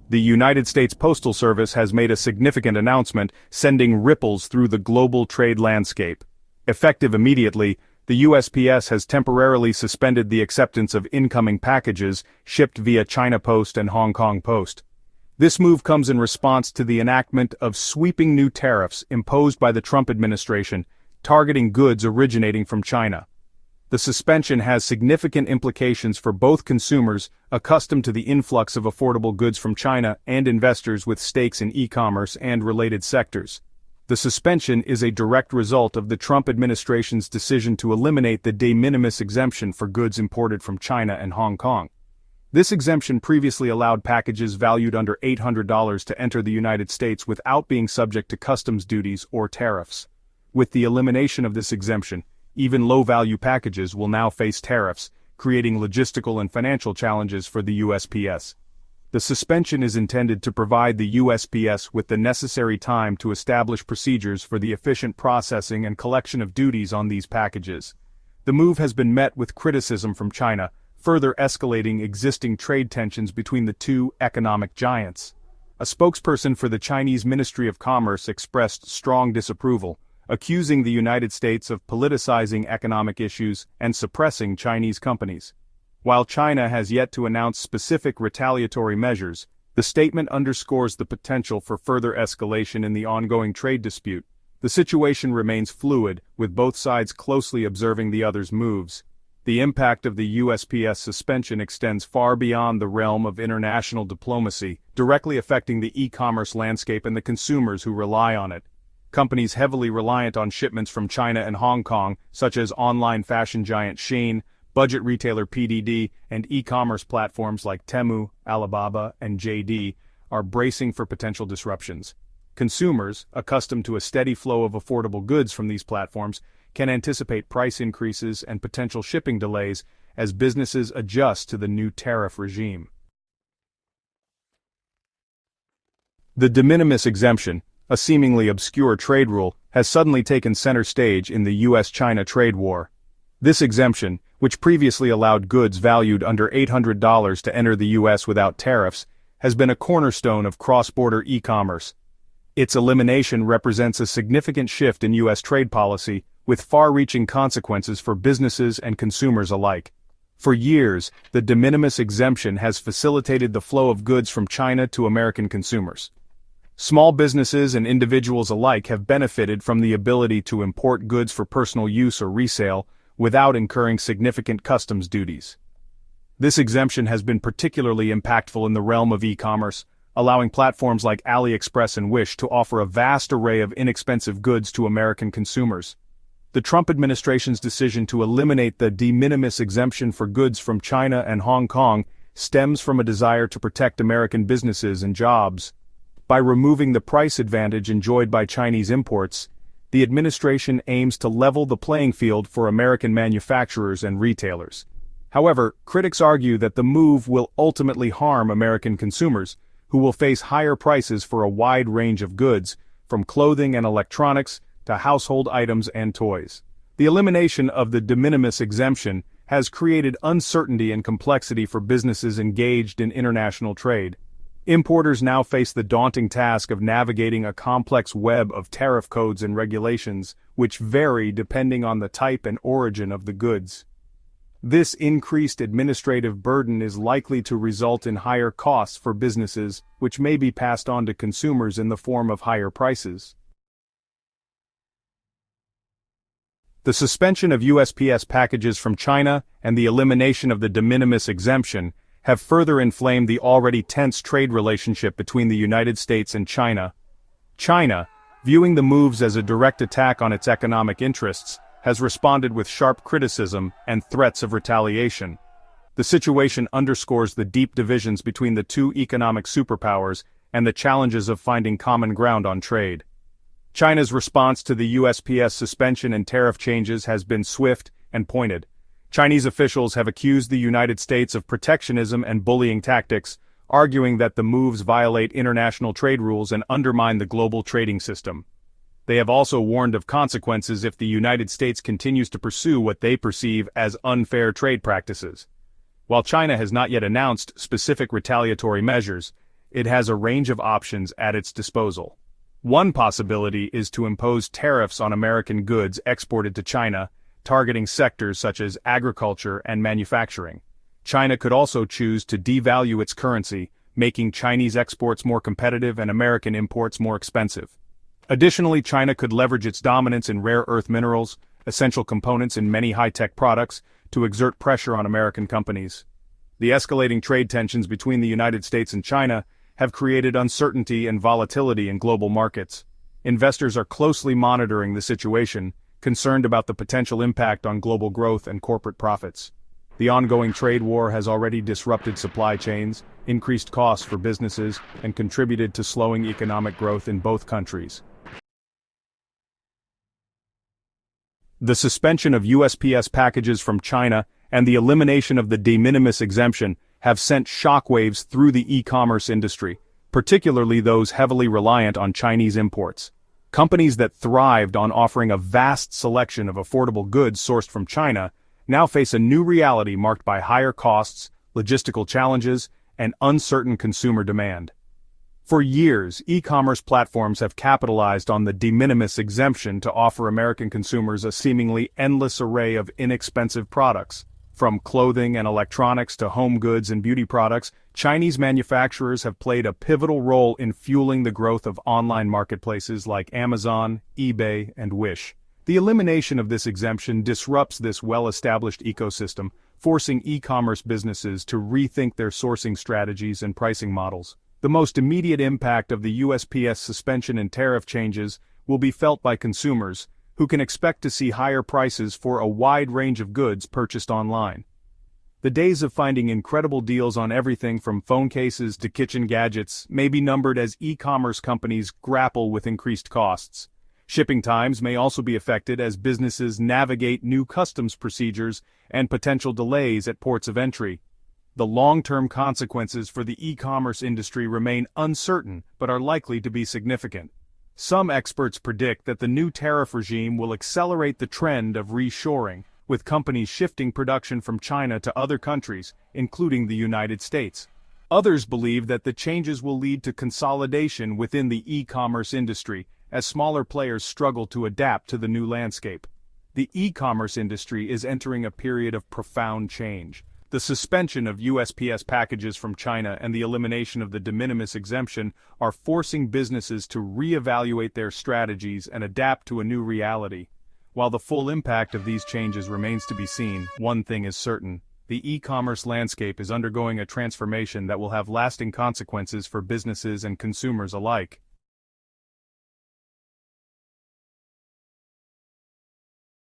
The United States Postal Service has made a significant announcement, sending ripples through the global trade landscape. Effective immediately, the USPS has temporarily suspended the acceptance of incoming packages shipped via China Post and Hong Kong Post. This move comes in response to the enactment of sweeping new tariffs imposed by the Trump administration, targeting goods originating from China. The suspension has significant implications for both consumers accustomed to the influx of affordable goods from China and investors with stakes in e-commerce and related sectors. The suspension is a direct result of the Trump administration's decision to eliminate the de minimis exemption for goods imported from China and Hong Kong. This exemption previously allowed packages valued under $800 to enter the United States without being subject to customs duties or tariffs. With the elimination of this exemption, even low-value packages will now face tariffs, creating logistical and financial challenges for the USPS. The suspension is intended to provide the USPS with the necessary time to establish procedures for the efficient processing and collection of duties on these packages. The move has been met with criticism from China, further escalating existing trade tensions between the two economic giants. A spokesperson for the Chinese Ministry of Commerce expressed strong disapproval, accusing the United States of politicizing economic issues and suppressing Chinese companies. While China has yet to announce specific retaliatory measures, the statement underscores the potential for further escalation in the ongoing trade dispute. The situation remains fluid, with both sides closely observing the other's moves. The impact of the USPS suspension extends far beyond the realm of international diplomacy, directly affecting the e-commerce landscape and the consumers who rely on it. Companies heavily reliant on shipments from China and Hong Kong, such as online fashion giant Shein, budget retailer PDD, and e-commerce platforms like Temu, Alibaba, and JD, are bracing for potential disruptions. Consumers, accustomed to a steady flow of affordable goods from these platforms, can anticipate price increases and potential shipping delays as businesses adjust to the new tariff regime. The de minimis exemption, a seemingly obscure trade rule, has suddenly taken center stage in the US-China trade war. This exemption, which previously allowed goods valued under $800 to enter the US without tariffs, has been a cornerstone of cross-border e-commerce. Its elimination represents a significant shift in US trade policy, with far-reaching consequences for businesses and consumers alike. For years, the de minimis exemption has facilitated the flow of goods from China to American consumers. Small businesses and individuals alike have benefited from the ability to import goods for personal use or resale without incurring significant customs duties. This exemption has been particularly impactful in the realm of e-commerce, allowing platforms like AliExpress and Wish to offer a vast array of inexpensive goods to American consumers. The Trump administration's decision to eliminate the de minimis exemption for goods from China and Hong Kong stems from a desire to protect American businesses and jobs. By removing the price advantage enjoyed by Chinese imports, the administration aims to level the playing field for American manufacturers and retailers. However, critics argue that the move will ultimately harm American consumers, who will face higher prices for a wide range of goods, from clothing and electronics to household items and toys. The elimination of the de minimis exemption has created uncertainty and complexity for businesses engaged in international trade. Importers now face the daunting task of navigating a complex web of tariff codes and regulations, which vary depending on the type and origin of the goods. This increased administrative burden is likely to result in higher costs for businesses, which may be passed on to consumers in the form of higher prices. The suspension of USPS packages from China and the elimination of the de minimis exemption have further inflamed the already tense trade relationship between the United States and China. China, viewing the moves as a direct attack on its economic interests, has responded with sharp criticism and threats of retaliation. The situation underscores the deep divisions between the two economic superpowers and the challenges of finding common ground on trade. China's response to the USPS suspension and tariff changes has been swift and pointed. Chinese officials have accused the United States of protectionism and bullying tactics, arguing that the moves violate international trade rules and undermine the global trading system. They have also warned of consequences if the United States continues to pursue what they perceive as unfair trade practices. While China has not yet announced specific retaliatory measures, it has a range of options at its disposal. One possibility is to impose tariffs on American goods exported to China, targeting sectors such as agriculture and manufacturing. China could also choose to devalue its currency, making Chinese exports more competitive and American imports more expensive. Additionally, China could leverage its dominance in rare earth minerals, essential components in many high-tech products, to exert pressure on American companies. The escalating trade tensions between the United States and China have created uncertainty and volatility in global markets. Investors are closely monitoring the situation, concerned about the potential impact on global growth and corporate profits. The ongoing trade war has already disrupted supply chains, increased costs for businesses, and contributed to slowing economic growth in both countries. The suspension of USPS packages from China and the elimination of the de minimis exemption have sent shockwaves through the e-commerce industry, particularly those heavily reliant on Chinese imports. Companies that thrived on offering a vast selection of affordable goods sourced from China now face a new reality marked by higher costs, logistical challenges, and uncertain consumer demand. For years, e-commerce platforms have capitalized on the de minimis exemption to offer American consumers a seemingly endless array of inexpensive products. From clothing and electronics to home goods and beauty products, Chinese manufacturers have played a pivotal role in fueling the growth of online marketplaces like Amazon, eBay, and Wish. The elimination of this exemption disrupts this well-established ecosystem, forcing e-commerce businesses to rethink their sourcing strategies and pricing models. The most immediate impact of the USPS suspension and tariff changes will be felt by consumers, who can expect to see higher prices for a wide range of goods purchased online. The days of finding incredible deals on everything from phone cases to kitchen gadgets may be numbered as e-commerce companies grapple with increased costs. Shipping times may also be affected as businesses navigate new customs procedures and potential delays at ports of entry. The long-term consequences for the e-commerce industry remain uncertain but are likely to be significant. Some experts predict that the new tariff regime will accelerate the trend of reshoring, with companies shifting production from China to other countries, including the United States. Others believe that the changes will lead to consolidation within the e-commerce industry, as smaller players struggle to adapt to the new landscape. The e-commerce industry is entering a period of profound change. The suspension of USPS packages from China and the elimination of the de minimis exemption are forcing businesses to reevaluate their strategies and adapt to a new reality. While the full impact of these changes remains to be seen, one thing is certain: the e-commerce landscape is undergoing a transformation that will have lasting consequences for businesses and consumers alike.